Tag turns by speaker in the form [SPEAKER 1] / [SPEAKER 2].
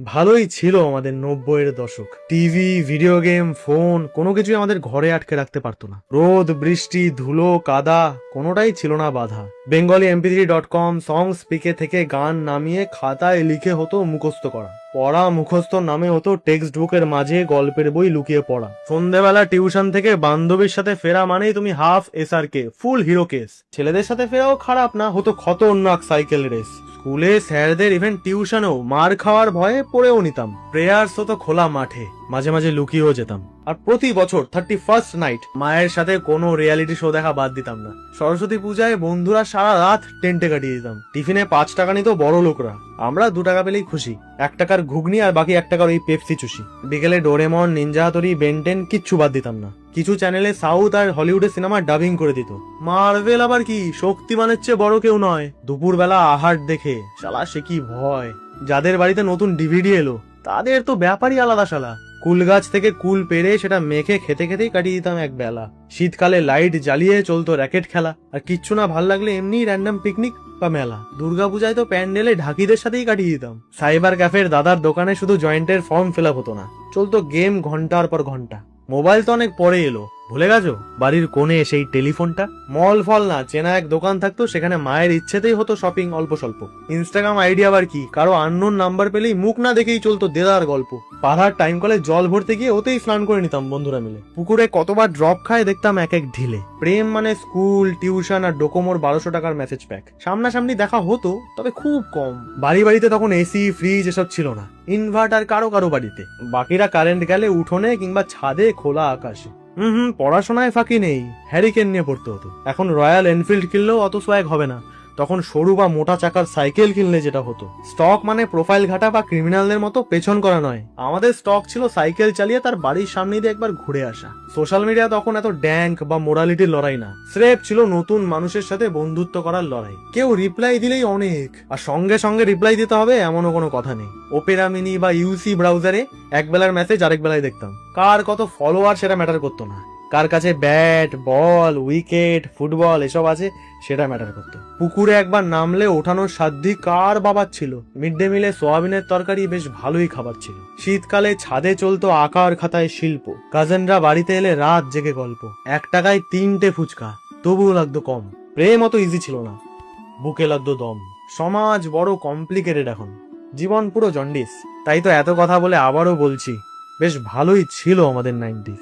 [SPEAKER 1] ভালোই ছিল আমাদের 90-এর দশক। টিভি, ভিডিও গেম, ফোন কোনো কিছুই আমাদের ঘরে আটকে রাখতে পারতো না। রোদ, বৃষ্টি, ধুলো, কাদা কোনোটাই ছিল না বাধা। bengali.mp3.com সং স্পিকে থেকে গান নামিয়ে খাতায় লিখে হতো মুখস্থ করা। পড়া মুখস্থ নামে হতো টেক্সট বুকের মাঝে গল্পের বই লুকিয়ে পড়া। সন্ধ্যেবেলা টিউশন থেকে বান্ধবীর সাথে ফেরা মানেই তুমি হাফ SRK, ফুল হিরো কেস। ছেলেদের সাথে ফেরাও খারাপ না, হতো খতরনাক সাইকেল রেস। স্কুলে স্যারদের ইভেন টিউশনেও মার খাওয়ার ভয়ে পড়েও নিতাম। প্রেয়ার্স হতো খোলা মাঠে, মাঝে মাঝে লুকিয়েও যেতাম। আর প্রতি বছর 31st নাইট মায়ের সাথে কোনো রিয়ালিটি শো দেখা বাদ দিতাম না। সরস্বতী পূজায় বন্ধুরা সারা রাত টেন্টে কাটিয়ে দিতাম। টিফিনে 5 টাকা নিত বড় লোকরা, আমরা 2 টাকা পেলেই খুশি। 1 টাকার ঘুগনি আর বাকি 1 টাকার ওই পেপসি চুষি। বিকেলে ডোরেমন, নিনজা হাতুড়ি, বেনটেন কিচ্ছু বাদ দিতাম না। কিছু চ্যানেলে সাউথ আর হলিউডের সিনেমা ডাবিং করে দিত। মার্ভেল আবার কি, শক্তিমানের চেয়ে বড় কেউ নয়। দুপুরবেলা আহার দেখে শালা সে কি ভয়। যাদের বাড়িতে নতুন ডিভিডি এলো তাদের তো ব্যাপারই আলাদা শালা। কুল গাছ থেকে কুল পেরে সেটা মেখে খেতে খেতেই কাটিয়ে দিতাম এক বেলা। শীতকালে লাইট জ্বালিয়ে চলতো র্যাকেট খেলা। আর কিচ্ছু না ভাল লাগলে এমনি র্যান্ডম পিকনিক বা মেলা। দুর্গাপূজায় তো প্যান্ডেলে ঢাকিদের সাথেই কাটিয়ে দিতাম। সাইবার ক্যাফের দাদার দোকানে শুধু জয়েন্টের ফর্ম ফিল আপ হতো না, চলতো গেম ঘন্টার পর ঘন্টা। মোবাইল তো অনেক পরে এলো, ভুলে গেছো বাড়ির কোণে সেই টেলিফোনটা? মল ফল না, চেনা এক দোকান থাকতো, সেখানে মায়ের ইচ্ছেতেই হতো শপিং অল্প স্বল্প। ইনস্টাগ্রাম আইডি আবার কি, কারো আননোন নাম্বার পেলেই মুখ না দেখেই চলতো দেদার গল্প। পাড়ার টাইম কলে জল ভরতে গিয়ে ওতেই স্নান করে নিতাম বন্ধুরা মিলে। পুকুরে কতবার ড্রপ খায় দেখতাম এক এক ঢিলে। প্রেম মানে স্কুল, টিউশন আর ডোকোমোর 1200 টাকার মেসেজ প্যাক। সামনাসামনি দেখা হতো, তবে খুব কম। বাড়িতে তখন এসি, ফ্রিজ এসব ছিল না। ইনভার্টার কারো কারো বাড়িতে, বাকিরা কারেন্ট গেলে উঠোনে কিংবা ছাদে খোলা আকাশে। পড়াশোনায় ফাঁকি নেই, হ্যারিকেন নিয়ে পড়তে হতো। এখন রয়্যাল এনফিল্ড কিনলেও অত সোয়াগ হবে না, তখন সরু বা মোটা চাকার সাইকেল কিনলে যেটা হতো। স্টক মানে প্রোফাইল ঘাটা বা ক্রিমিনালদের মতো পেছন করা নয়। আমাদের স্টক ছিল সাইকেল চালিয়ে তার বাড়ির সামনে দিয়ে একবার ঘুরে আসা। সোশ্যাল মিডিয়া তখন এত ড্যাঙ্ক বা মোরালিটির লড়াই না, স্রেফ ছিল নতুন মানুষের সাথে বন্ধুত্ব করার লড়াই। কেউ রিপ্লাই দিলেই অনেক, আর সঙ্গে সঙ্গে রিপ্লাই দিতে হবে এমনও কোনো কথা নেই। ওপেরা মিনি বা ইউসি ব্রাউজারে এক বেলার মেসেজ আরেক বেলায় দেখতাম। কার কত ফলোয়ার সেটা ম্যাটার করতো না, কার কাছে ব্যাট, বল, উইকেট, ফুটবল এসব আছে সেটা ম্যাটার করতো। পুকুরে একবার নামলে ওঠানোর সাধ্যি কার বাবার ছিল। মিড ডে মিলে সোয়াবিনের তরকারি বেশ ভালোই খাবার ছিল। শীতকালে ছাদে চলতো আকার খাতায় শিল্প। কাজেনরা বাড়িতে এলে রাত জেগে গল্প। 1 টাকায় 3টে ফুচকা, তবুও লাগতো কম। প্রেম অত ইজি ছিল না, বুকে লাগতো দম। সমাজ বড় কমপ্লিকেটেড এখন, জীবন পুরো জন্ডিস। তাই তো এত কথা বলে আবারও বলছি, বেশ ভালোই ছিল আমাদের 90s।